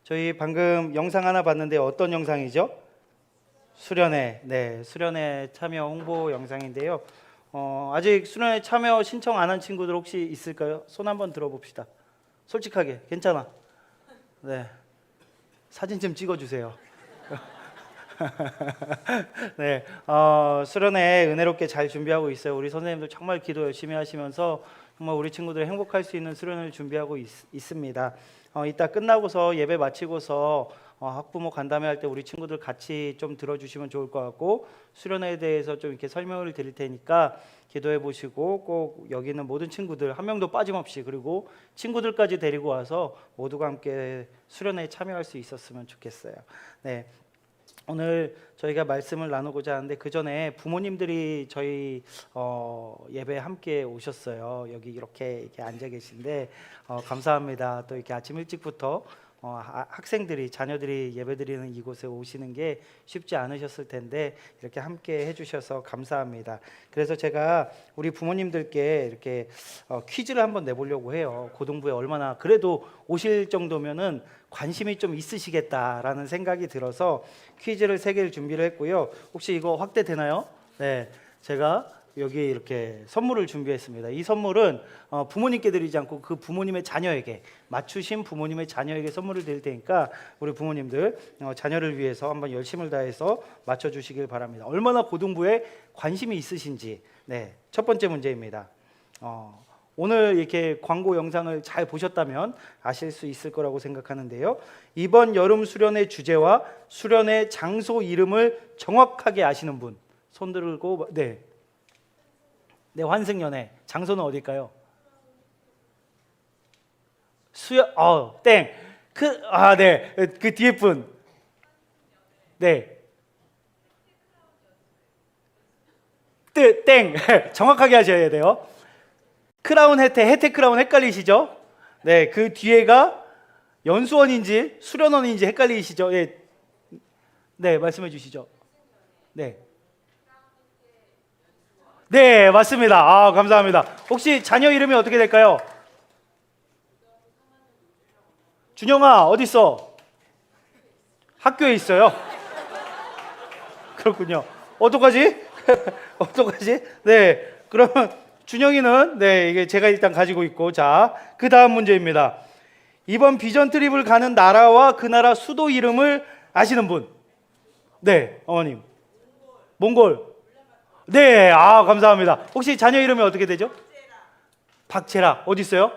저희 방금 영상 하나 봤는데 어떤 영상이죠? 수련회, 수련회 참여 홍보 영상인데요. 아직 수련회 참여 신청 안 한 친구들 혹시 있을까요? 손 한번 들어봅시다. 솔직하게, 괜찮아. 네, 사진 좀 찍어주세요. 네, 수련회 은혜롭게 잘 준비하고 있어요. 우리 선생님들 정말 기도 열심히 하시면서 정말 우리 친구들 행복할 수 있는 수련회를 준비하고 있습니다. 이따 끝나고서 예배 마치고서 학부모 간담회 할 때 우리 친구들 같이 좀 들어주시면 좋을 것 같고, 수련회에 대해서 좀 이렇게 설명을 드릴 테니까 기도해 보시고, 꼭 여기 있는 모든 친구들 한 명도 빠짐없이, 그리고 친구들까지 데리고 와서 모두가 함께 수련회에 참여할 수 있었으면 좋겠어요. 네, 오늘 저희가 말씀을 나누고자 하는데, 그 전에 부모님들이 저희 예배 함께 오셨어요. 여기 이렇게 앉아 계신데 감사합니다. 또 이렇게 아침 일찍부터 학생들이, 자녀들이 예배드리는 이곳에 오시는 게 쉽지 않으셨을 텐데 이렇게 함께 해주셔서 감사합니다. 그래서 제가 우리 부모님들께 이렇게 퀴즈를 한번 내보려고 해요. 고등부에 얼마나 그래도 오실 정도면은 관심이 좀 있으시겠다라는 생각이 들어서 퀴즈를 3개를 준비를 했고요. 혹시 이거 확대되나요? 네, 제가 여기 이렇게 선물을 준비했습니다. 이 선물은 부모님께 드리지 않고 그 부모님의 자녀에게, 맞추신 부모님의 자녀에게 선물을 드릴 테니까 우리 부모님들 자녀를 위해서 한번 열심을 다해서 맞춰주시길 바랍니다. 얼마나 고등부에 관심이 있으신지. 네, 첫 번째 문제입니다. 오늘 이렇게 광고 영상을 잘 보셨다면 아실 수 있을 거라고 생각하는데요. 이번 여름 수련회 주제와 수련회 장소 이름을 정확하게 아시는 분 손 들고. 네, 환승연회. 장소는 어딜까요? 땡. 그 뒤에 분. 네. 땡. 정확하게 하셔야 돼요. 크라운 혜택 크라운 헷갈리시죠? 네, 그 뒤에가 연수원인지 수련원인지 헷갈리시죠? 예. 네, 말씀해 주시죠. 네. 네, 맞습니다. 감사합니다. 혹시 자녀 이름이 어떻게 될까요? 준영아, 어디 있어? 학교에 있어요. 그렇군요. 어떡하지? 어떡하지? 네, 그러면 준영이는 이게 제가 일단 가지고 있고, 자, 그 다음 문제입니다. 이번 비전 트립을 가는 나라와 그 나라 수도 이름을 아시는 분? 네, 어머님. 몽골. 네, 감사합니다. 혹시 자녀 이름이 어떻게 되죠? 박채라. 어디 있어요?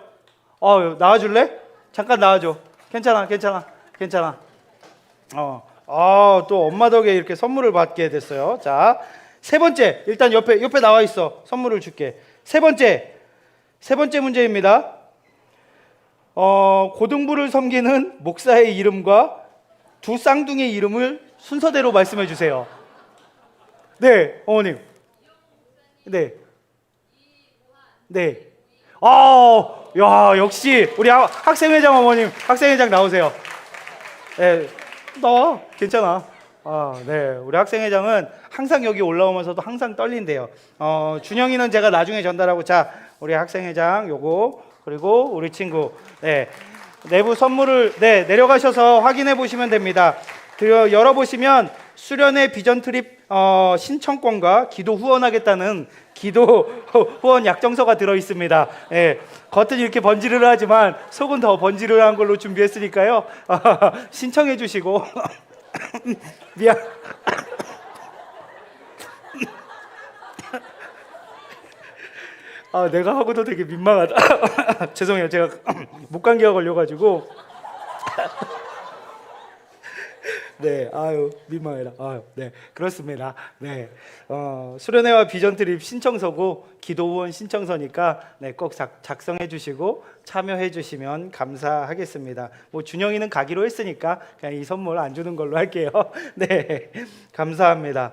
나와줄래? 잠깐 나와줘. 괜찮아. 또 엄마 덕에 이렇게 선물을 받게 됐어요. 자, 세 번째. 일단 옆에 나와 있어. 선물을 줄게. 세 번째 문제입니다. 고등부를 섬기는 목사의 이름과 두 쌍둥이의 이름을 순서대로 말씀해 주세요. 네, 어머님. 네. 역시 우리 학생회장 어머님, 학생회장 나오세요. 네, 나와. 괜찮아. 네, 우리 학생회장은 항상 여기 올라오면서도 항상 떨린대요. 준영이는 제가 나중에 전달하고, 자, 우리 학생회장 요거, 그리고 우리 친구, 네, 내부 선물을 내려가셔서 확인해 보시면 됩니다. 열어보시면 수련회 비전 트립 신청권과 기도 후원하겠다는 기도 후원 약정서가 들어 있습니다. 예, 겉은 이렇게 번지르르하지만 속은 더 번지르르한 걸로 준비했으니까요. 신청해 주시고. 미안. 내가 하고도 되게 민망하다. 죄송해요. 제가 목감기가 걸려가지고. 네, 민망해라. 네, 그렇습니다. 네, 수련회와 비전 트립 신청서고 기도 후원 신청서니까 꼭 작성해 주시고 참여해 주시면 감사하겠습니다. 뭐 준영이는 가기로 했으니까 그냥 이 선물 안 주는 걸로 할게요. 네, 감사합니다.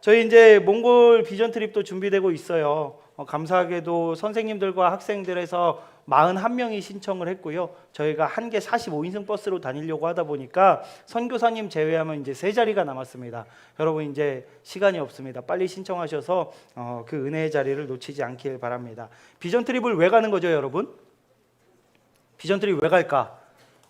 저희 이제 몽골 비전 트립도 준비되고 있어요. 감사하게도 선생님들과 학생들에서 41명이 신청을 했고요. 저희가 한 개 45인승 버스로 다니려고 하다 보니까 선교사님 제외하면 이제 3자리가 남았습니다. 여러분 이제 시간이 없습니다. 빨리 신청하셔서 그 은혜의 자리를 놓치지 않길 바랍니다. 비전 트립을 왜 가는 거죠, 여러분? 비전 트립 왜 갈까?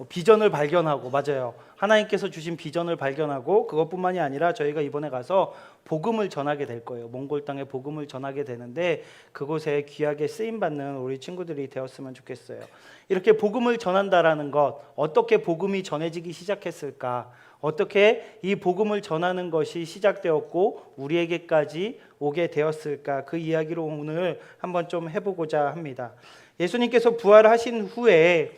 비전을 발견하고, 맞아요. 하나님께서 주신 비전을 발견하고, 그것뿐만이 아니라 저희가 이번에 가서 복음을 전하게 될 거예요. 몽골 땅에 복음을 전하게 되는데 그곳에 귀하게 쓰임 받는 우리 친구들이 되었으면 좋겠어요. 이렇게 복음을 전한다라는 것, 어떻게 복음이 전해지기 시작했을까? 어떻게 이 복음을 전하는 것이 시작되었고 우리에게까지 오게 되었을까? 그 이야기로 오늘 한번 좀 해보고자 합니다. 예수님께서 부활하신 후에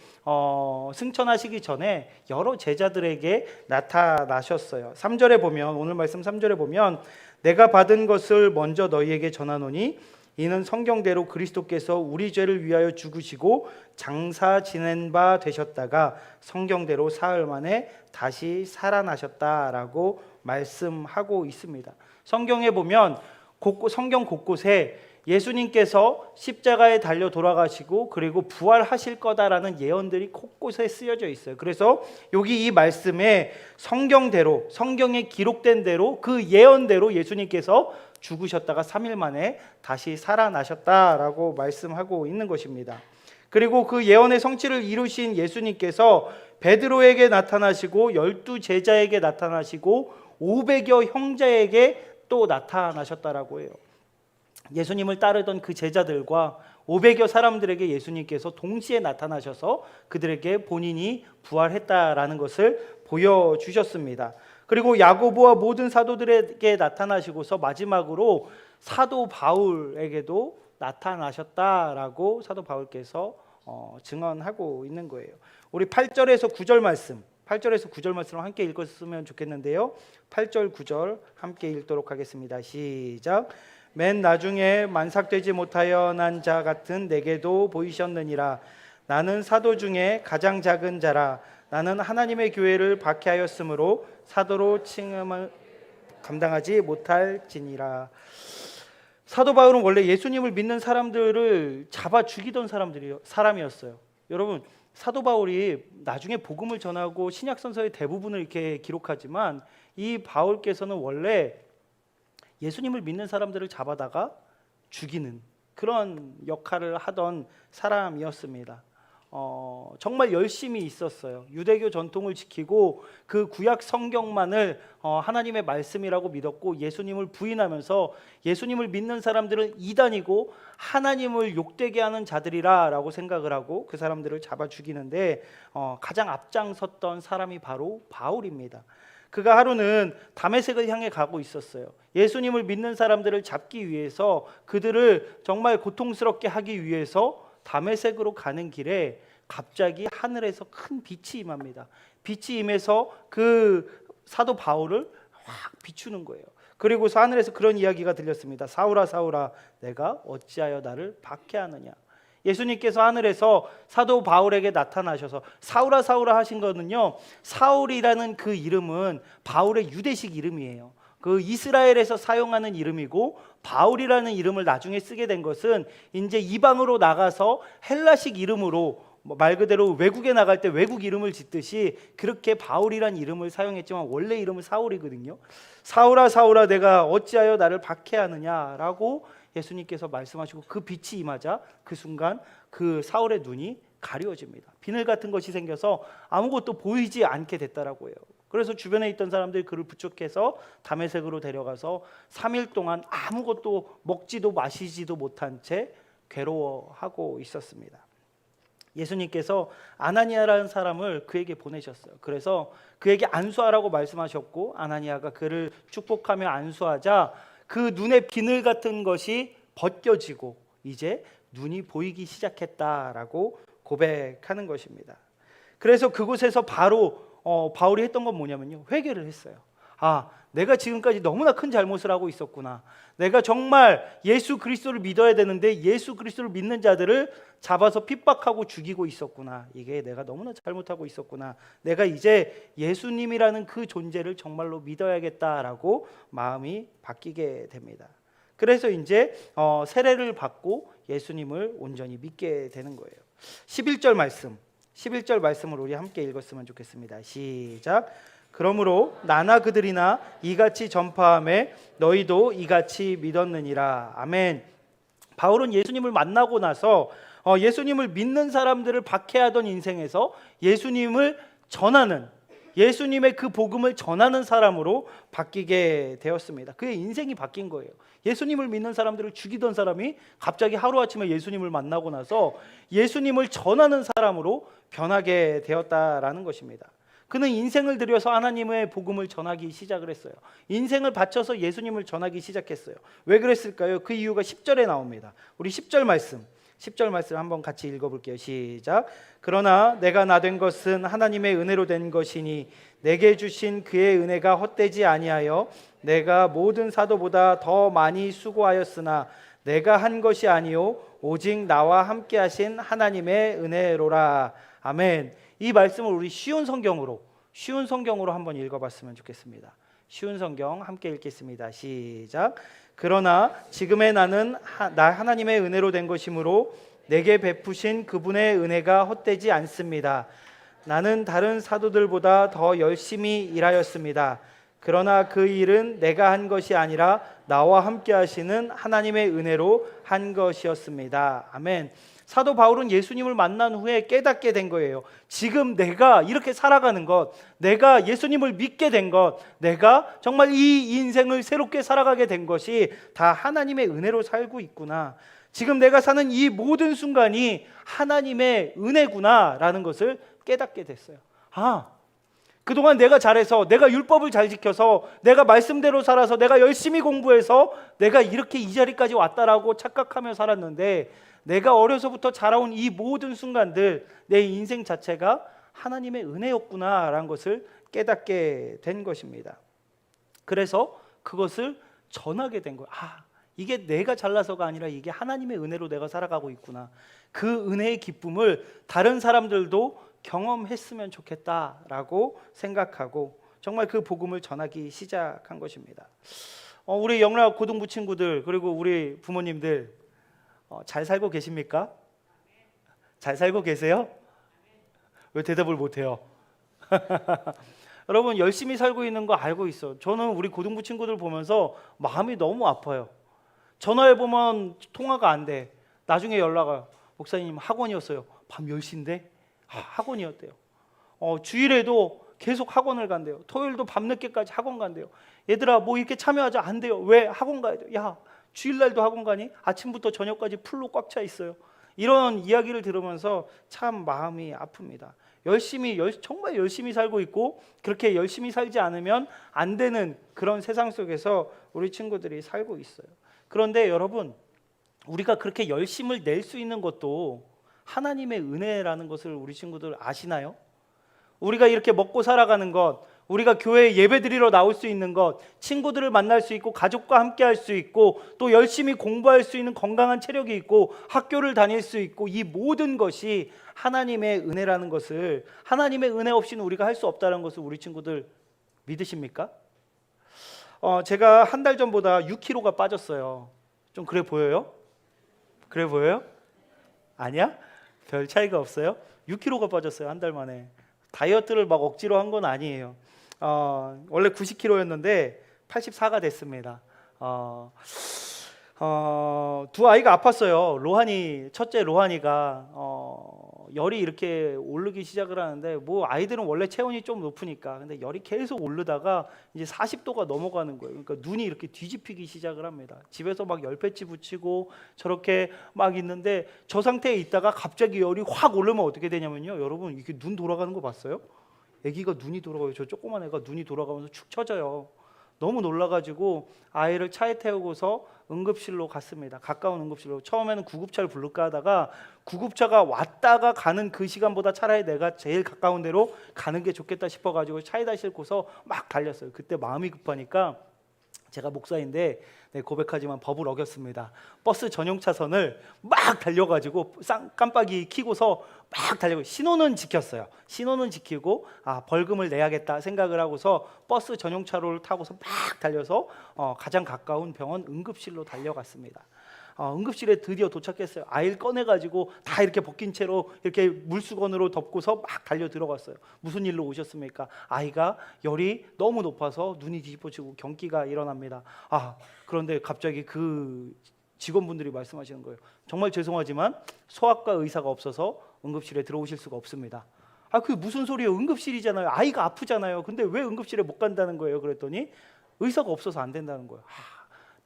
승천하시기 전에 여러 제자들에게 나타나셨어요. 3절에 보면, 오늘 말씀 3절에 보면, 내가 받은 것을 먼저 너희에게 전하노니 이는 성경대로 그리스도께서 우리 죄를 위하여 죽으시고 장사 지낸 바 되셨다가 성경대로 사흘 만에 다시 살아나셨다라고 말씀하고 있습니다. 성경에 보면 성경 곳곳에 예수님께서 십자가에 달려 돌아가시고 그리고 부활하실 거다라는 예언들이 곳곳에 쓰여져 있어요. 그래서 여기 이 말씀에 성경대로, 성경에 기록된 대로, 그 예언대로 예수님께서 죽으셨다가 3일 만에 다시 살아나셨다라고 말씀하고 있는 것입니다. 그리고 그 예언의 성취를 이루신 예수님께서 베드로에게 나타나시고 12제자에게 나타나시고 500여 형제에게 또 나타나셨다라고 해요. 예수님을 따르던 그 제자들과 500여 사람들에게 예수님께서 동시에 나타나셔서 그들에게 본인이 부활했다라는 것을 보여주셨습니다. 그리고 야고보와 모든 사도들에게 나타나시고서 마지막으로 사도 바울에게도 나타나셨다라고 사도 바울께서 증언하고 있는 거예요. 우리 8절에서 9절 말씀, 8절에서 9절 말씀을 함께 읽었으면 좋겠는데요. 8절 9절 함께 읽도록 하겠습니다. 시작. 맨 나중에 만삭되지 못하여 난 자 같은 내게도 보이셨느니라. 나는 사도 중에 가장 작은 자라. 나는 하나님의 교회를 박해하였으므로 사도로 칭함을 감당하지 못할지니라. 사도 바울은 원래 예수님을 믿는 사람들을 잡아 죽이던 사람이었어요. 여러분, 사도 바울이 나중에 복음을 전하고 신약 선서의 대부분을 이렇게 기록하지만 이 바울께서는 원래 예수님을 믿는 사람들을 잡아다가 죽이는 그런 역할을 하던 사람이었습니다. 정말 열심히 있었어요. 유대교 전통을 지키고 그 구약 성경만을 하나님의 말씀이라고 믿었고 예수님을 부인하면서 예수님을 믿는 사람들은 이단이고 하나님을 욕되게 하는 자들이라고 생각을 하고 그 사람들을 잡아 죽이는데 가장 앞장섰던 사람이 바로 바울입니다. 그가 하루는 다메섹을 향해 가고 있었어요. 예수님을 믿는 사람들을 잡기 위해서, 그들을 정말 고통스럽게 하기 위해서 다메섹으로 가는 길에 갑자기 하늘에서 큰 빛이 임합니다. 빛이 임해서 그 사도 바울을 확 비추는 거예요. 그리고서 하늘에서 그런 이야기가 들렸습니다. 사울아 사울아 내가 어찌하여 나를 박해하느냐. 예수님께서 하늘에서 사도 바울에게 나타나셔서 사울아 사울아 하신 거는요, 사울이라는 그 이름은 바울의 유대식 이름이에요. 그 이스라엘에서 사용하는 이름이고, 바울이라는 이름을 나중에 쓰게 된 것은 이제 이방으로 나가서 헬라식 이름으로, 말 그대로 외국에 나갈 때 외국 이름을 짓듯이 그렇게 바울이라는 이름을 사용했지만 원래 이름은 사울이거든요. 사울아 사울아 내가 어찌하여 나를 박해하느냐라고 예수님께서 말씀하시고 그 빛이 임하자 그 순간 그 사울의 눈이 가려집니다. 비늘 같은 것이 생겨서 아무것도 보이지 않게 됐다라고 해요. 그래서 주변에 있던 사람들이 그를 부축해서 다메섹으로 데려가서 3일 동안 아무것도 먹지도 마시지도 못한 채 괴로워하고 있었습니다. 예수님께서 아나니아라는 사람을 그에게 보내셨어요. 그래서 그에게 안수하라고 말씀하셨고 아나니아가 그를 축복하며 안수하자 그 눈의 비늘 같은 것이 벗겨지고 이제 눈이 보이기 시작했다라고 고백하는 것입니다. 그래서 그곳에서 바로 바울이 했던 건 뭐냐면요, 회개를 했어요. 내가 지금까지 너무나 큰 잘못을 하고 있었구나. 내가 정말 예수 그리스도를 믿어야 되는데 예수 그리스도를 믿는 자들을 잡아서 핍박하고 죽이고 있었구나. 이게 내가 너무나 잘못하고 있었구나. 내가 이제 예수님이라는 그 존재를 정말로 믿어야겠다라고 마음이 바뀌게 됩니다. 그래서 이제 세례를 받고 예수님을 온전히 믿게 되는 거예요. 11절 말씀을 우리 함께 읽었으면 좋겠습니다. 시작. 그러므로 나나 그들이나 이같이 전파하매 너희도 이같이 믿었느니라. 아멘. 바울은 예수님을 만나고 나서 예수님을 믿는 사람들을 박해하던 인생에서 예수님을 전하는, 예수님의 그 복음을 전하는 사람으로 바뀌게 되었습니다. 그의 인생이 바뀐 거예요. 예수님을 믿는 사람들을 죽이던 사람이 갑자기 하루아침에 예수님을 만나고 나서 예수님을 전하는 사람으로 변하게 되었다라는 것입니다. 그는 인생을 들여서 하나님의 복음을 전하기 시작을 했어요. 인생을 바쳐서 예수님을 전하기 시작했어요. 왜 그랬을까요? 그 이유가 10절에 나옵니다. 우리 10절 말씀 한번 같이 읽어볼게요. 시작. 그러나 내가 나 된 것은 하나님의 은혜로 된 것이니 내게 주신 그의 은혜가 헛되지 아니하여 내가 모든 사도보다 더 많이 수고하였으나 내가 한 것이 아니요 오직 나와 함께 하신 하나님의 은혜로라. 아멘. 이 말씀을 우리 쉬운 성경으로 한번 읽어봤으면 좋겠습니다. 쉬운 성경 함께 읽겠습니다. 시작. 그러나 지금의 나는 하나님의 은혜로 된 것이므로 내게 베푸신 그분의 은혜가 헛되지 않습니다. 나는 다른 사도들보다 더 열심히 일하였습니다. 그러나 그 일은 내가 한 것이 아니라 나와 함께 하시는 하나님의 은혜로 한 것이었습니다. 아멘. 사도 바울은 예수님을 만난 후에 깨닫게 된 거예요. 지금 내가 이렇게 살아가는 것, 내가 예수님을 믿게 된 것, 내가 정말 이 인생을 새롭게 살아가게 된 것이 다 하나님의 은혜로 살고 있구나. 지금 내가 사는 이 모든 순간이 하나님의 은혜구나라는 것을 깨닫게 됐어요. 그동안 내가 잘해서, 내가 율법을 잘 지켜서, 내가 말씀대로 살아서, 내가 열심히 공부해서 내가 이렇게 이 자리까지 왔다라고 착각하며 살았는데, 내가 어려서부터 자라온 이 모든 순간들, 내 인생 자체가 하나님의 은혜였구나라는 것을 깨닫게 된 것입니다. 그래서 그것을 전하게 된 거예요. 이게 내가 잘나서가 아니라 이게 하나님의 은혜로 내가 살아가고 있구나. 그 은혜의 기쁨을 다른 사람들도 경험했으면 좋겠다라고 생각하고 정말 그 복음을 전하기 시작한 것입니다. 우리 영락 고등부 친구들 그리고 우리 부모님들 잘 살고 계십니까? 잘 살고 계세요? 왜 대답을 못해요? 여러분 열심히 살고 있는 거 알고 있어. 저는 우리 고등부 친구들 보면서 마음이 너무 아파요. 전화해보면 통화가 안 돼. 나중에 연락 와요. 목사님 학원이었어요. 밤 10시인데 학원이었대요. 주일에도 계속 학원을 간대요. 토요일도 밤늦게까지 학원 간대요. 얘들아 뭐 이렇게 참여하자. 안 돼요. 왜? 학원 가야 돼요. 야 주일날도 학원 가니? 아침부터 저녁까지 풀로 꽉 차 있어요. 이런 이야기를 들으면서 참 마음이 아픕니다. 정말 열심히 살고 있고 그렇게 열심히 살지 않으면 안 되는 그런 세상 속에서 우리 친구들이 살고 있어요. 그런데 여러분 우리가 그렇게 열심을 낼 수 있는 것도 하나님의 은혜라는 것을 우리 친구들 아시나요? 우리가 이렇게 먹고 살아가는 것, 우리가 교회에 예배드리러 나올 수 있는 것, 친구들을 만날 수 있고 가족과 함께 할 수 있고 또 열심히 공부할 수 있는 건강한 체력이 있고 학교를 다닐 수 있고 이 모든 것이 하나님의 은혜라는 것을, 하나님의 은혜 없이는 우리가 할 수 없다는 것을 우리 친구들 믿으십니까? 제가 한 달 전보다 6kg가 빠졌어요. 좀 그래 보여요? 그래 보여요? 아니야? 별 차이가 없어요? 6kg가 빠졌어요. 한 달 만에. 다이어트를 막 억지로 한 건 아니에요. 원래 90kg였는데 84가 됐습니다. 두 아이가 아팠어요. 첫째 로한이가 열이 이렇게 오르기 시작을 하는데 뭐 아이들은 원래 체온이 좀 높으니까 근데 열이 계속 오르다가 이제 40도가 넘어가는 거예요. 그러니까 눈이 이렇게 뒤집히기 시작을 합니다. 집에서 막 열패치 붙이고 저렇게 막 있는데 저 상태에 있다가 갑자기 열이 확 오르면 어떻게 되냐면요. 여러분 이게 눈 돌아가는 거 봤어요? 아기가 눈이 돌아가요. 저 조그만 애가 눈이 돌아가면서 축 처져요. 너무 놀라가지고 아이를 차에 태우고서 응급실로 갔습니다. 가까운 응급실로. 처음에는 구급차를 부를까 하다가 구급차가 왔다가 가는 그 시간보다 차라리 내가 제일 가까운 데로 가는 게 좋겠다 싶어가지고 차에다 싣고서 막 달렸어요. 그때 마음이 급하니까 제가 목사인데 고백하지만 법을 어겼습니다. 버스 전용 차선을 막 달려가지고 깜빡이 켜고서 막 달려고 신호는 지켰어요. 신호는 지키고 벌금을 내야겠다 생각을 하고서 버스 전용 차로를 타고서 막 달려서 가장 가까운 병원 응급실로 달려갔습니다. 응급실에 드디어 도착했어요. 아이를 꺼내가지고 다 이렇게 벗긴 채로 이렇게 물수건으로 덮고서 막 달려 들어갔어요. 무슨 일로 오셨습니까? 아이가 열이 너무 높아서 눈이 뒤집어지고 경기가 일어납니다. 그런데 갑자기 그 직원분들이 말씀하시는 거예요. 정말 죄송하지만 소아과 의사가 없어서 응급실에 들어오실 수가 없습니다. 아, 그게 무슨 소리예요? 응급실이잖아요. 아이가 아프잖아요. 근데 왜 응급실에 못 간다는 거예요? 그랬더니 의사가 없어서 안 된다는 거예요.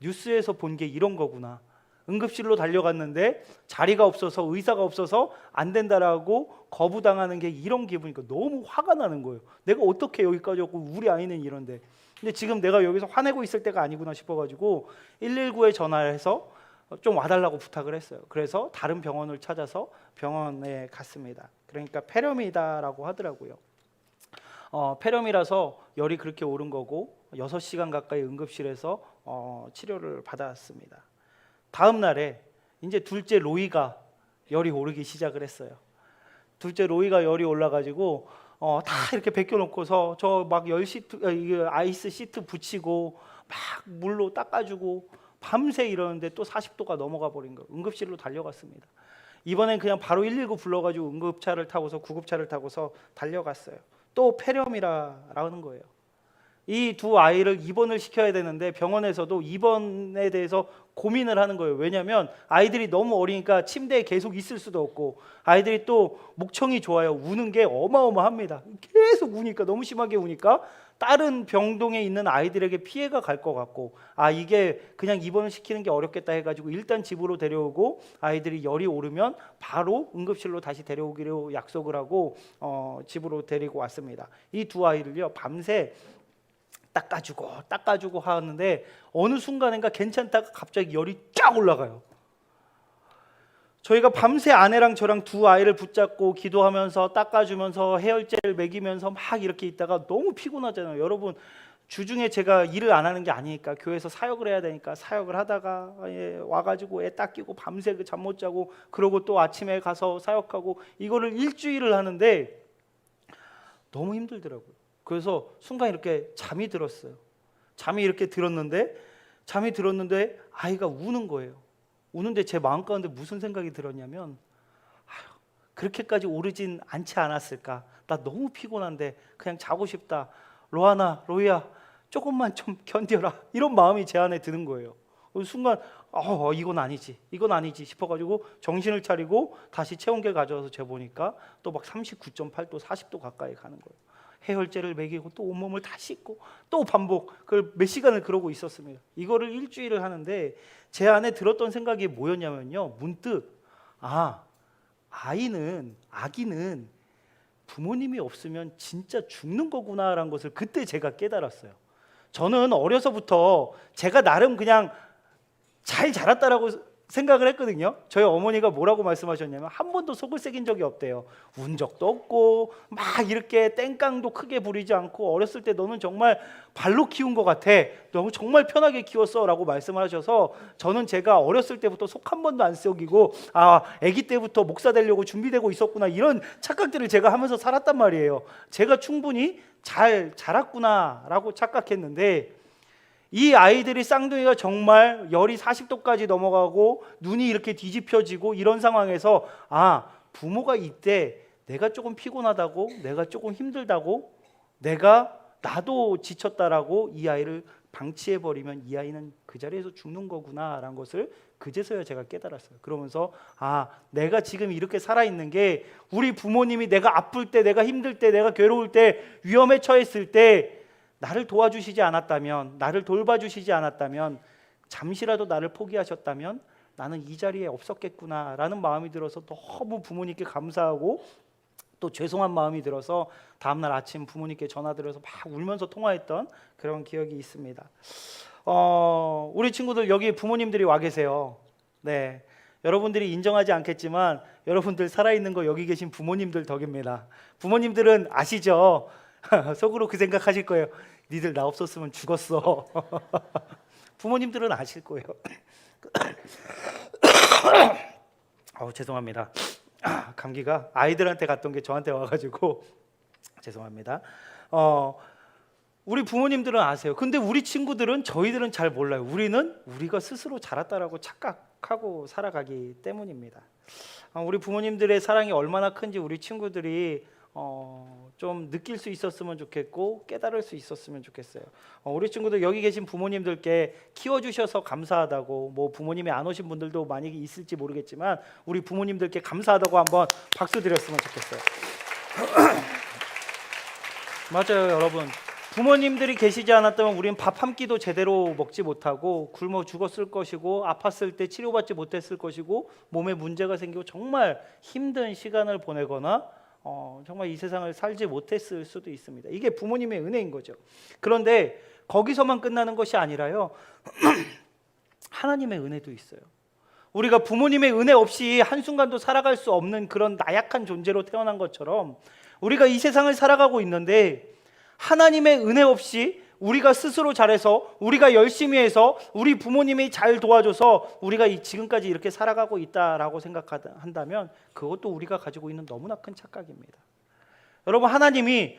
뉴스에서 본 게 이런 거구나. 응급실로 달려갔는데 자리가 없어서 의사가 없어서 안 된다라고 거부당하는 게 이런 기분이니까 너무 화가 나는 거예요. 내가 어떻게 여기까지 왔고 우리 아이는 이런데. 근데 지금 내가 여기서 화내고 있을 때가 아니구나 싶어가지고 119에 전화를 해서 좀 와달라고 부탁을 했어요. 그래서 다른 병원을 찾아서 병원에 갔습니다. 그러니까 폐렴이다라고 하더라고요. 폐렴이라서 열이 그렇게 오른 거고 6시간 가까이 응급실에서 치료를 받았습니다. 다음 날에 이제 둘째 로이가 열이 오르기 시작을 했어요. 둘째 로이가 열이 올라가지고 다 이렇게 벗겨놓고서 저 막 아이스 시트 붙이고 막 물로 닦아주고 밤새 이러는데 또 40도가 넘어가 버린 거예요. 응급실로 달려갔습니다. 이번엔 그냥 바로 119 불러가지고 응급차를 타고서 구급차를 타고서 달려갔어요. 또 폐렴이라는 거예요. 이 두 아이를 입원을 시켜야 되는데 병원에서도 입원에 대해서 고민을 하는 거예요. 왜냐하면 아이들이 너무 어리니까 침대에 계속 있을 수도 없고 아이들이 또 목청이 좋아요. 우는 게 어마어마합니다. 계속 우니까 너무 심하게 우니까 다른 병동에 있는 아이들에게 피해가 갈 것 같고 이게 그냥 입원을 시키는 게 어렵겠다 해가지고 일단 집으로 데려오고 아이들이 열이 오르면 바로 응급실로 다시 데려오기로 약속을 하고 집으로 데리고 왔습니다. 이 두 아이를요 밤새 닦아주고 하는데 어느 순간인가 괜찮다가 갑자기 열이 쫙 올라가요. 저희가 밤새 아내랑 저랑 두 아이를 붙잡고 기도하면서 닦아주면서 해열제를 먹이면서 막 이렇게 있다가 너무 피곤하잖아요. 여러분 주중에 제가 일을 안 하는 게 아니니까 교회에서 사역을 해야 되니까 사역을 하다가 와가지고 애 닦이고 밤새 잠 못 자고 그러고 또 아침에 가서 사역하고 이거를 일주일을 하는데 너무 힘들더라고요. 그래서 순간 이렇게 잠이 들었어요. 잠이 들었는데 아이가 우는 거예요. 우는데 제 마음 가운데 무슨 생각이 들었냐면 그렇게까지 오르진 않지 않았을까. 나 너무 피곤한데 그냥 자고 싶다. 로이야 조금만 좀 견뎌라. 이런 마음이 제 안에 드는 거예요. 순간 이건 아니지 싶어가지고 정신을 차리고 다시 체온계 가져와서 재보니까 또 막 39.8도 40도 가까이 가는 거예요. 해열제를 먹이고 또 온몸을 다 씻고 또 반복 그걸 몇 시간을 그러고 있었습니다. 이거를 일주일을 하는데 제 안에 들었던 생각이 뭐였냐면요, 문득 아기는 부모님이 없으면 진짜 죽는 거구나라는 것을 그때 제가 깨달았어요. 저는 어려서부터 제가 나름 그냥 잘 자랐다라고 생각을 했거든요. 저희 어머니가 뭐라고 말씀하셨냐면 한 번도 속을 새긴 적이 없대요. 운 적도 없고 막 이렇게 땡깡도 크게 부리지 않고 어렸을 때 너는 정말 발로 키운 것 같아. 너무 정말 편하게 키웠어 라고 말씀을 하셔서 저는 제가 어렸을 때부터 속 한 번도 안 썩이고 아기 때부터 목사 되려고 준비되고 있었구나 이런 착각들을 제가 하면서 살았단 말이에요. 제가 충분히 잘 자랐구나 라고 착각했는데 이 아이들이 쌍둥이가 정말 열이 40도까지 넘어가고 눈이 이렇게 뒤집혀지고 이런 상황에서 부모가 이때 내가 조금 피곤하다고 내가 조금 힘들다고 나도 지쳤다라고 이 아이를 방치해버리면 이 아이는 그 자리에서 죽는 거구나라는 것을 그제서야 제가 깨달았어요. 그러면서 내가 지금 이렇게 살아있는 게 우리 부모님이 내가 아플 때 내가 힘들 때 내가 괴로울 때 위험에 처했을 때 나를 도와주시지 않았다면, 나를 돌봐주시지 않았다면, 잠시라도 나를 포기하셨다면 나는 이 자리에 없었겠구나라는 마음이 들어서 너무 부모님께 감사하고 또 죄송한 마음이 들어서 다음날 아침 부모님께 전화드려서 막 울면서 통화했던 그런 기억이 있습니다. 우리 친구들 여기 부모님들이 와 계세요. 네, 여러분들이 인정하지 않겠지만 여러분들 살아있는 거 여기 계신 부모님들 덕입니다. 부모님들은 아시죠? 속으로 그 생각하실 거예요. 니들 나 없었으면 죽었어. 부모님들은 아실 거예요. 죄송합니다. 감기가 아이들한테 갔던 게 저한테 와가지고 죄송합니다. 우리 부모님들은 아세요. 근데 우리 친구들은 저희들은 잘 몰라요. 우리가 스스로 자랐다라고 착각하고 살아가기 때문입니다. 우리 부모님들의 사랑이 얼마나 큰지 우리 친구들이 좀 느낄 수 있었으면 좋겠고 깨달을 수 있었으면 좋겠어요. 우리 친구들 여기 계신 부모님들께 키워주셔서 감사하다고, 뭐 부모님이 안 오신 분들도 많이 있을지 모르겠지만 우리 부모님들께 감사하다고 한번 박수 드렸으면 좋겠어요. 맞아요, 여러분. 부모님들이 계시지 않았다면 우리는 밥 한 끼도 제대로 먹지 못하고 굶어 죽었을 것이고, 아팠을 때 치료받지 못했을 것이고, 몸에 문제가 생기고 정말 힘든 시간을 보내거나 정말 이 세상을 살지 못했을 수도 있습니다. 이게 부모님의 은혜인 거죠. 그런데 거기서만 끝나는 것이 아니라요, 하나님의 은혜도 있어요. 우리가 부모님의 은혜 없이 한순간도 살아갈 수 없는 그런 나약한 존재로 태어난 것처럼 우리가 이 세상을 살아가고 있는데 하나님의 은혜 없이 우리가 스스로 잘해서, 우리가 열심히 해서, 우리 부모님이 잘 도와줘서 우리가 지금까지 이렇게 살아가고 있다라고 생각한다면 그것도 우리가 가지고 있는 너무나 큰 착각입니다. 여러분, 하나님이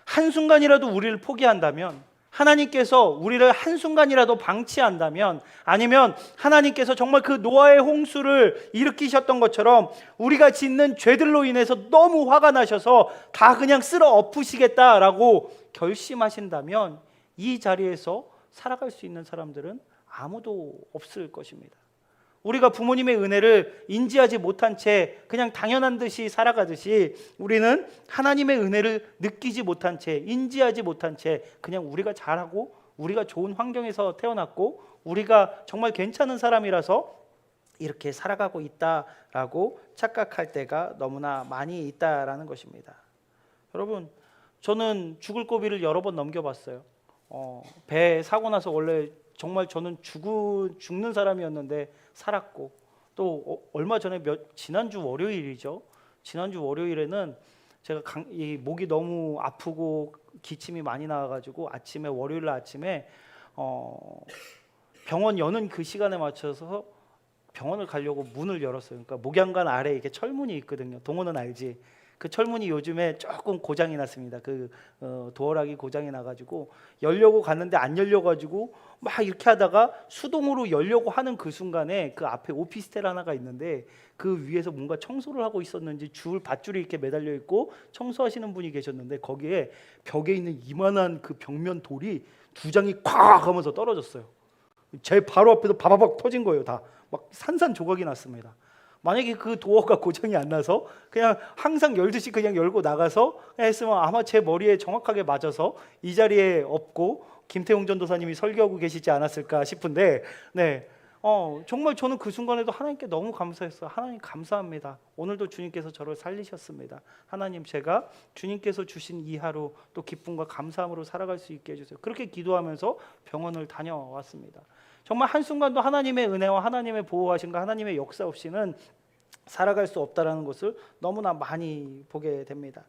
한순간이라도 우리를 포기한다면, 하나님께서 우리를 한순간이라도 방치한다면, 아니면 하나님께서 정말 그 노아의 홍수를 일으키셨던 것처럼 우리가 짓는 죄들로 인해서 너무 화가 나셔서 다 그냥 쓸어 엎으시겠다라고 결심하신다면 이 자리에서 살아갈 수 있는 사람들은 아무도 없을 것입니다. 우리가 부모님의 은혜를 인지하지 못한 채 그냥 당연한 듯이 살아가듯이 우리는 하나님의 은혜를 느끼지 못한 채, 인지하지 못한 채 그냥 우리가 잘하고 우리가 좋은 환경에서 태어났고 우리가 정말 괜찮은 사람이라서 이렇게 살아가고 있다라고 착각할 때가 너무나 많이 있다라는 것입니다. 여러분, 저는 죽을 고비를 여러 번 넘겨봤어요. 배 사고 나서 원래 정말 저는 죽는 사람이었는데 살았고, 또 얼마 전에 지난주 월요일이죠. 지난주 월요일에는 제가 이 목이 너무 아프고 기침이 많이 나와가지고 월요일 아침에 병원 여는 그 시간에 맞춰서 병원을 가려고 문을 열었어요. 그러니까 목양관 아래에 이렇게 철문이 있거든요. 동호는 알지? 그 철문이 요즘에 조금 고장이 났습니다. 그 도어락이 고장이 나가지고 열려고 갔는데 안 열려가지고 막 이렇게 하다가 수동으로 열려고 하는 그 순간에 그 앞에 오피스텔 하나가 있는데 그 위에서 뭔가 청소를 하고 있었는지 밧줄이 이렇게 매달려 있고 청소하시는 분이 계셨는데 거기에 벽에 있는 이만한 그 벽면 돌이 2장이 콱 하면서 떨어졌어요. 제 바로 앞에서 바바박 터진 거예요. 다 막 산산조각이 났습니다. 만약에 그 도어가 고장이 안 나서 그냥 항상 열듯이 그냥 열고 나가서 했으면 아마 제 머리에 정확하게 맞아서 이 자리에 없고 김태웅 전도사님이 설교하고 계시지 않았을까 싶은데, 네, 정말 저는 그 순간에도 하나님께 너무 감사했어요. 하나님 감사합니다. 오늘도 주님께서 저를 살리셨습니다. 하나님, 제가 주님께서 주신 이 하루 또 기쁨과 감사함으로 살아갈 수 있게 해주세요. 그렇게 기도하면서 병원을 다녀왔습니다. 정말 한순간도 하나님의 은혜와 하나님의 보호하심과 하나님의 역사 없이는 살아갈 수 없다라는 것을 너무나 많이 보게 됩니다.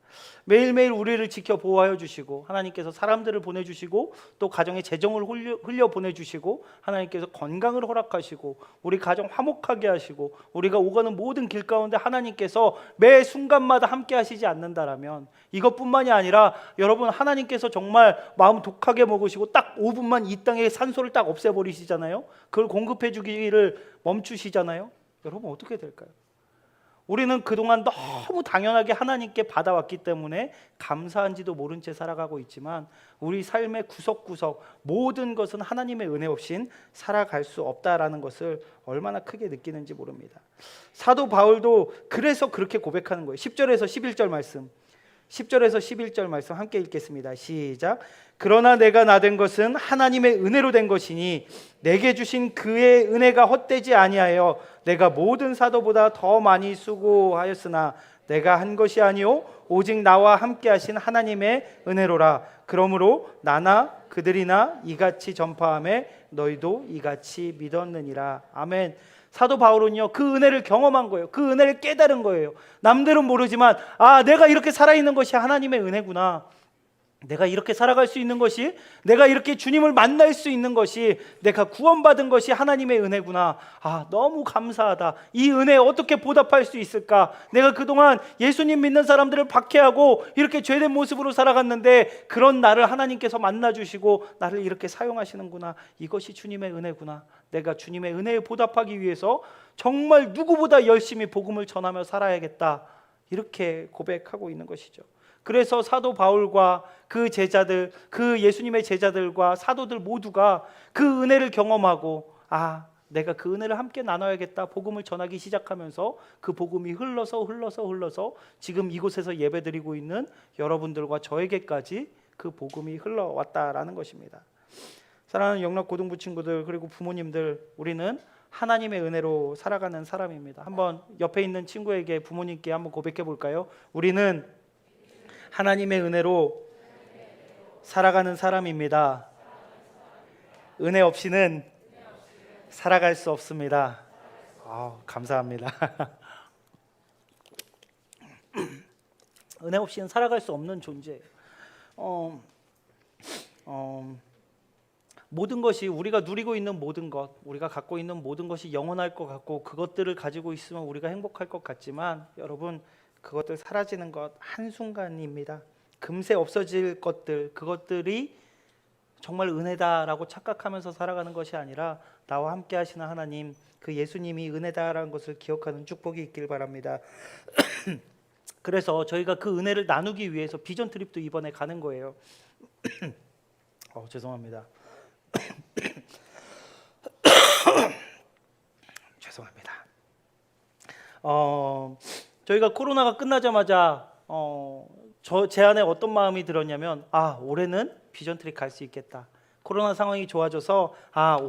매일매일 우리를 지켜 보호하여 주시고 하나님께서 사람들을 보내주시고 또 가정에 재정을 흘려 보내주시고 하나님께서 건강을 허락하시고 우리 가정 화목하게 하시고 우리가 오가는 모든 길 가운데 하나님께서 매 순간마다 함께 하시지 않는다라면, 이것뿐만이 아니라 여러분, 하나님께서 정말 마음 독하게 먹으시고 딱 5분만 이 땅에 산소를 딱 없애버리시잖아요. 그걸 공급해 주기를 멈추시잖아요. 여러분, 어떻게 될까요? 우리는 그동안 너무 당연하게 하나님께 받아왔기 때문에 감사한지도 모른 채 살아가고 있지만 우리 삶의 구석구석 모든 것은 하나님의 은혜 없인 살아갈 수 없다라는 것을 얼마나 크게 느끼는지 모릅니다. 사도 바울도 그래서 그렇게 고백하는 거예요. 10절에서 11절 말씀, 10절에서 11절 말씀 함께 읽겠습니다. 시작. 그러나 내가 나된 것은 하나님의 은혜로 된 것이니 내게 주신 그의 은혜가 헛되지 아니하여 내가 모든 사도보다 더 많이 수고하였으나 내가 한 것이 아니요 오직 나와 함께 하신 하나님의 은혜로라. 그러므로 나나 그들이나 이같이 전파하며 너희도 이같이 믿었느니라. 아멘. 사도 바울은요, 그 은혜를 경험한 거예요. 그 은혜를 깨달은 거예요. 남들은 모르지만 내가 이렇게 살아있는 것이 하나님의 은혜구나. 내가 이렇게 살아갈 수 있는 것이, 내가 이렇게 주님을 만날 수 있는 것이, 내가 구원받은 것이 하나님의 은혜구나. 너무 감사하다. 이 은혜에 어떻게 보답할 수 있을까? 내가 그동안 예수님 믿는 사람들을 박해하고 이렇게 죄된 모습으로 살아갔는데 그런 나를 하나님께서 만나주시고 나를 이렇게 사용하시는구나. 이것이 주님의 은혜구나. 내가 주님의 은혜에 보답하기 위해서 정말 누구보다 열심히 복음을 전하며 살아야겠다. 이렇게 고백하고 있는 것이죠. 그래서 사도 바울과 그 제자들, 그 예수님의 제자들과 사도들 모두가 그 은혜를 경험하고 내가 그 은혜를 함께 나눠야겠다 복음을 전하기 시작하면서 그 복음이 흘러서 지금 이곳에서 예배드리고 있는 여러분들과 저에게까지 그 복음이 흘러왔다라는 것입니다. 사랑하는 영락 고등부 친구들, 그리고 부모님들, 우리는 하나님의 은혜로 살아가는 사람입니다. 한번 옆에 있는 친구에게, 부모님께 한번 고백해 볼까요? 우리는 하나님의 은혜로 살아가는 사람입니다. 은혜 없이는 살아갈 수 없습니다. 감사합니다. 은혜 없이는 살아갈 수 없는 존재예요. 모든 것이, 우리가 누리고 있는 모든 것, 우리가 갖고 있는 모든 것이 영원할 것 같고 그것들을 가지고 있으면 우리가 행복할 것 같지만 여러분, 그것들 사라지는 것 한순간입니다. 금세 없어질 것들, 그것들이 정말 은혜다라고 착각하면서 살아가는 것이 아니라 나와 함께 하시는 하나님, 그 예수님이 은혜다라는 것을 기억하는 축복이 있길 바랍니다. 그래서 저희가 그 은혜를 나누기 위해서 비전 트립도 이번에 가는 거예요. 죄송합니다. 죄송합니다. 저희가 코로나가 끝나자마자 제 안에 어떤 마음이 들었냐면 올해는 비전 트립 갈 수 있겠다. 코로나 상황이 좋아져서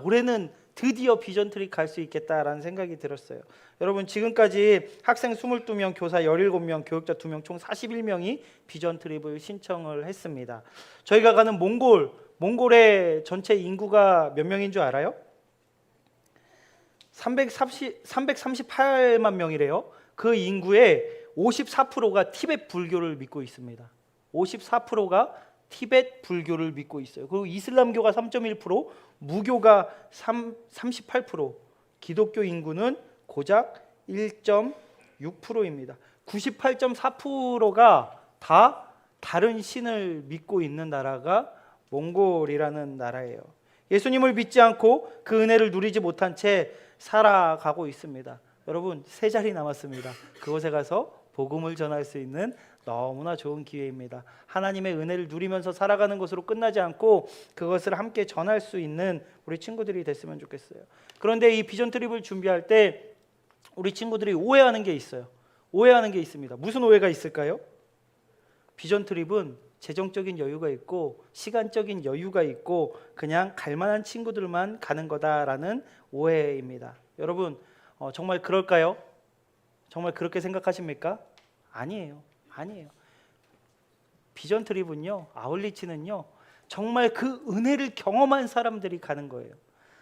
올해는 드디어 비전 트립 갈 수 있겠다라는 생각이 들었어요. 여러분, 지금까지 학생 22명, 교사 17명, 교육자 2명, 총 41명이 비전 트립을 신청을 했습니다. 저희가 가는 몽골의 전체 인구가 몇 명인 줄 알아요? 338만 명이래요. 그 인구의 54%가 티베트 불교를 믿고 있습니다. 54%가 티베트 불교를 믿고 있어요. 그리고 이슬람교가 3.1%, 무교가 38%, 기독교 인구는 고작 1.6%입니다. 98.4%가 다 다른 신을 믿고 있는 나라가 몽골이라는 나라예요. 예수님을 믿지 않고 그 은혜를 누리지 못한 채 살아가고 있습니다. 여러분, 3자리 남았습니다. 그곳에 가서 복음을 전할 수 있는 너무나 좋은 기회입니다. 하나님의 은혜를 누리면서 살아가는 것으로 끝나지 않고 그것을 함께 전할 수 있는 우리 친구들이 됐으면 좋겠어요. 그런데 이 비전 트립을 준비할 때 우리 친구들이 오해하는 게 있어요. 오해하는 게 있습니다. 무슨 오해가 있을까요? 비전 트립은 재정적인 여유가 있고 시간적인 여유가 있고 그냥 갈 만한 친구들만 가는 거다라는 오해입니다. 여러분, 정말 그럴까요? 정말 그렇게 생각하십니까? 아니에요. 비전 트립은요, 아울리치는요, 정말 그 은혜를 경험한 사람들이 가는 거예요.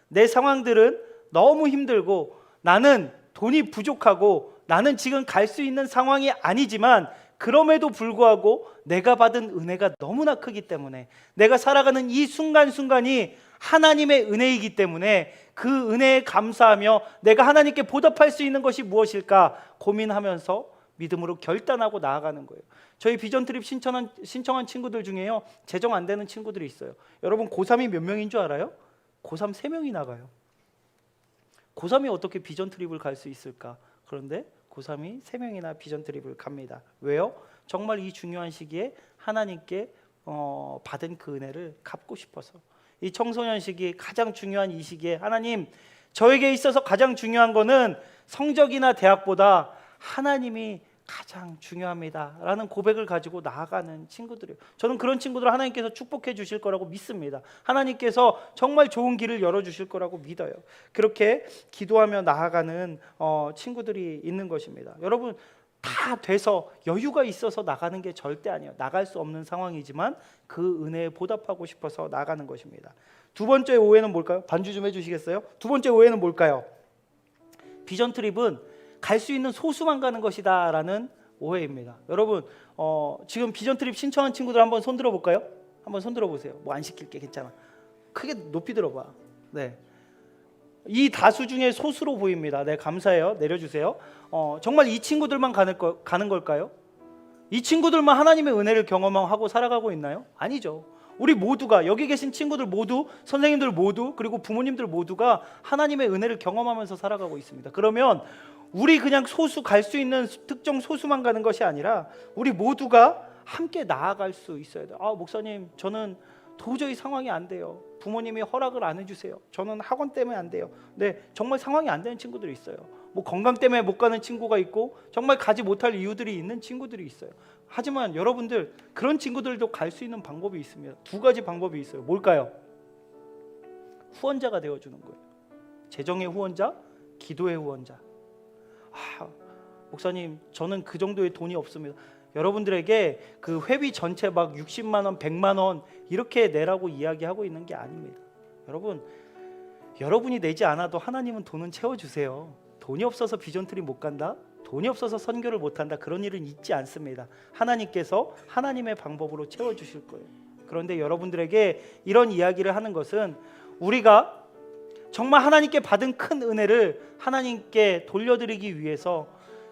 내 상황들은 너무 힘들고 나는 돈이 부족하고 나는 지금 갈 수 있는 상황이 아니지만 그럼에도 불구하고 내가 받은 은혜가 너무나 크기 때문에, 내가 살아가는 이 순간순간이 하나님의 은혜이기 때문에 그 은혜에 감사하며 내가 하나님께 보답할 수 있는 것이 무엇일까 고민하면서 믿음으로 결단하고 나아가는 거예요. 저희 비전 트립 신청한 친구들 중에요, 재정 안 되는 친구들이 있어요. 여러분, 고3이 몇 명인 줄 알아요? 고3 3명이 나가요. 고3이 어떻게 비전 트립을 갈 수 있을까? 그런데 고3이 3명이나 비전 트립을 갑니다. 왜요? 정말 이 중요한 시기에 하나님께 받은 그 은혜를 갚고 싶어서. 이 청소년 시기, 가장 중요한 이 시기에 하나님, 저에게 있어서 가장 중요한 거는 성적이나 대학보다 하나님이 가장 중요합니다 라는 고백을 가지고 나아가는 친구들이에요. 저는 그런 친구들을 하나님께서 축복해 주실 거라고 믿습니다. 하나님께서 정말 좋은 길을 열어주실 거라고 믿어요. 그렇게 기도하며 나아가는 친구들이 있는 것입니다. 여러분, 다 돼서 여유가 있어서 나가는 게 절대 아니에요. 나갈 수 없는 상황이지만 그 은혜에 보답하고 싶어서 나가는 것입니다. 두 번째 오해는 뭘까요? 반주 좀 해주시겠어요? 두 번째 오해는 뭘까요? 비전 트립은 갈 수 있는 소수만 가는 것이다 라는 오해입니다. 여러분, 지금 비전 트립 신청한 친구들 한번 손 들어볼까요? 한번 손 들어보세요. 뭐 안 시킬게, 괜찮아. 크게 높이 들어봐. 네, 이 다수 중에 소수로 보입니다. 네, 감사해요. 내려주세요. 정말 이 친구들만 가는 걸까요? 이 친구들만 하나님의 은혜를 경험하고 살아가고 있나요? 아니죠. 우리 모두가, 여기 계신 친구들 모두, 선생님들 모두, 그리고 부모님들 모두가 하나님의 은혜를 경험하면서 살아가고 있습니다. 그러면 우리 그냥 소수, 갈 수 있는 특정 소수만 가는 것이 아니라 우리 모두가 함께 나아갈 수 있어야 돼요. 목사님, 저는 도저히 상황이 안 돼요. 부모님이 허락을 안 해주세요. 저는 학원 때문에 안 돼요. 네, 정말 상황이 안 되는 친구들이 있어요. 뭐 건강 때문에 못 가는 친구가 있고 정말 가지 못할 이유들이 있는 친구들이 있어요. 하지만 여러분들, 그런 친구들도 갈 수 있는 방법이 있습니다. 두 가지 방법이 있어요. 뭘까요? 후원자가 되어주는 거예요. 재정의 후원자, 기도의 후원자. 목사님, 저는 그 정도의 돈이 없습니다. 여러분들에게 그 회비 전체 막 60만 원, 100만 원 이렇게 내라고 이야기하고 있는 게 아닙니다. 여러분이 내지 않아도 하나님은 돈은 채워주세요. 돈이 없어서 비전트리 못 간다? 돈이 없어서 선교를 못 한다? 그런 일은 있지 않습니다. 하나님께서 하나님의 방법으로 채워주실 거예요. 그런데 여러분들에게 이런 이야기를 하는 것은 우리가 정말 하나님께 받은 큰 은혜를 하나님께 돌려드리기 위해서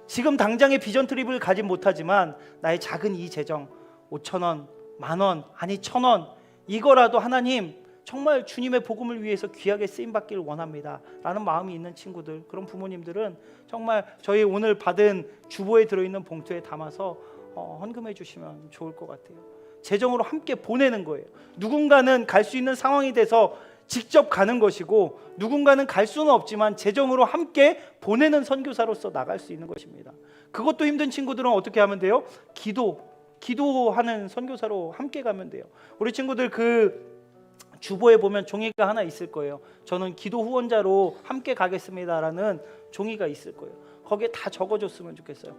지금 당장의 비전 트립을 가진 못하지만 나의 작은 이 재정 5,000원, 만원, 아니 1,000원 이거라도 하나님 정말 주님의 복음을 위해서 귀하게 쓰임받기를 원합니다 라는 마음이 있는 친구들, 그런 부모님들은 정말 저희 오늘 받은 주보에 들어있는 봉투에 담아서 헌금해 주시면 좋을 것 같아요. 재정으로 함께 보내는 거예요. 누군가는 갈 수 있는 상황이 돼서 직접 가는 것이고 누군가는 갈 수는 없지만 재정으로 함께 보내는 선교사로서 나갈 수 있는 것입니다. 그것도 힘든 친구들은 어떻게 하면 돼요? 기도하는 선교사로 함께 가면 돼요. 우리 친구들 그 주보에 보면 종이가 하나 있을 거예요. 저는 기도 후원자로 함께 가겠습니다라는 종이가 있을 거예요. 거기에 다 적어줬으면 좋겠어요.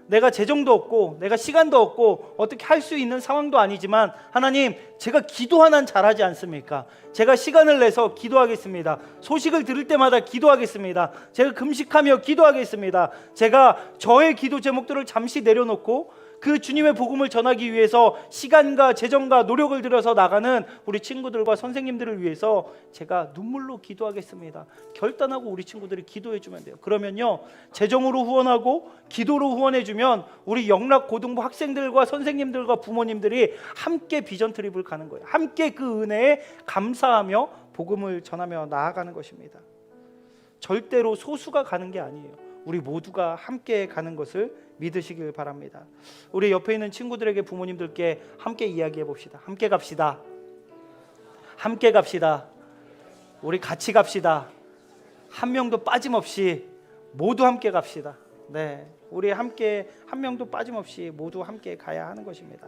내가 재정도 없고 내가 시간도 없고 어떻게 할 수 있는 상황도 아니지만 하나님, 제가 기도 하나는 잘하지 않습니까? 제가 시간을 내서 기도하겠습니다. 소식을 들을 때마다 기도하겠습니다. 제가 금식하며 기도하겠습니다. 제가 저의 기도 제목들을 잠시 내려놓고 그 주님의 복음을 전하기 위해서 시간과 재정과 노력을 들여서 나가는 우리 친구들과 선생님들을 위해서 제가 눈물로 기도하겠습니다. 결단하고 우리 친구들이 기도해 주면 돼요. 그러면요, 재정으로 후원하고 기도로 후원해 주면 우리 영락고등부 학생들과 선생님들과 부모님들이 함께 비전 트립을 가는 거예요. 함께 그 은혜에 감사하며 복음을 전하며 나아가는 것입니다. 절대로 소수가 가는 게 아니에요. 우리 모두가 함께 가는 것을 믿으시길 바랍니다. 우리 옆에 있는 친구들에게, 부모님들께 함께 이야기해 봅시다. 함께 갑시다. 함께 갑시다. 우리 같이 갑시다. 한 명도 빠짐없이 모두 함께 갑시다. 네, 우리 함께 한 명도 빠짐없이 모두 함께 가야 하는 것입니다.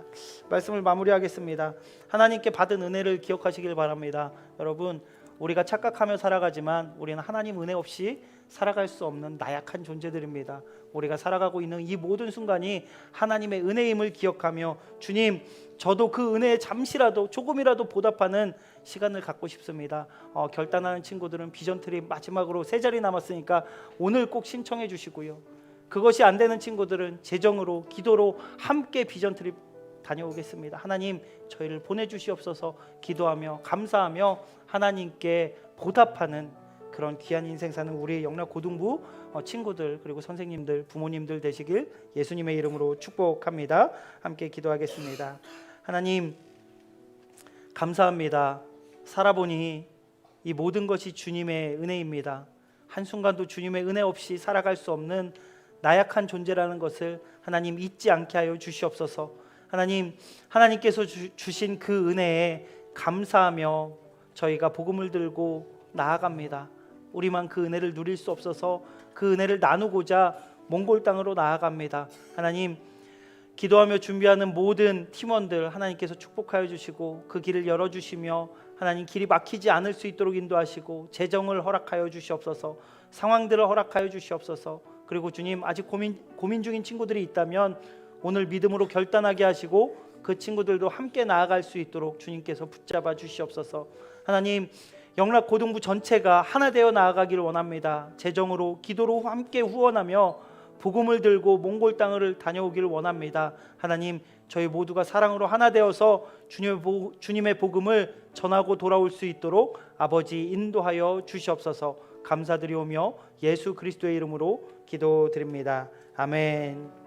말씀을 마무리하겠습니다. 하나님께 받은 은혜를 기억하시길 바랍니다. 여러분, 우리가 착각하며 살아가지만 우리는 하나님 은혜 없이 살아갈 수 없는 나약한 존재들입니다. 우리가 살아가고 있는 이 모든 순간이 하나님의 은혜임을 기억하며, 주님, 저도 그 은혜에 잠시라도 조금이라도 보답하는 시간을 갖고 싶습니다. 결단하는 친구들은 비전 트립 마지막으로 3자리 남았으니까 오늘 꼭 신청해 주시고요. 그것이 안 되는 친구들은 재정으로, 기도로 함께 비전 트립 다녀오겠습니다. 하나님, 저희를 보내주시옵소서. 기도하며 감사하며 하나님께 보답하는 그런 귀한 인생 사는 우리 영락고등부 친구들, 그리고 선생님들, 부모님들 되시길 예수님의 이름으로 축복합니다. 함께 기도하겠습니다. 하나님, 감사합니다. 살아보니 이 모든 것이 주님의 은혜입니다. 한순간도 주님의 은혜 없이 살아갈 수 없는 나약한 존재라는 것을 하나님 잊지 않게 하여 주시옵소서. 하나님, 하나님께서 주신 그 은혜에 감사하며 저희가 복음을 들고 나아갑니다. 우리만 그 은혜를 누릴 수 없어서 그 은혜를 나누고자 몽골 땅으로 나아갑니다. 하나님, 기도하며 준비하는 모든 팀원들 하나님께서 축복하여 주시고 그 길을 열어주시며 하나님, 길이 막히지 않을 수 있도록 인도하시고 재정을 허락하여 주시옵소서. 상황들을 허락하여 주시옵소서. 그리고 주님, 아직 고민 중인 친구들이 있다면 오늘 믿음으로 결단하게 하시고 그 친구들도 함께 나아갈 수 있도록 주님께서 붙잡아 주시옵소서. 하나님, 영락고등부 전체가 하나 되어 나아가기를 원합니다. 재정으로, 기도로 함께 후원하며 복음을 들고 몽골 땅을 다녀오기를 원합니다. 하나님, 저희 모두가 사랑으로 하나 되어서 주님의 복음을 전하고 돌아올 수 있도록 아버지 인도하여 주시옵소서. 감사드리오며 예수 그리스도의 이름으로 기도드립니다. 아멘.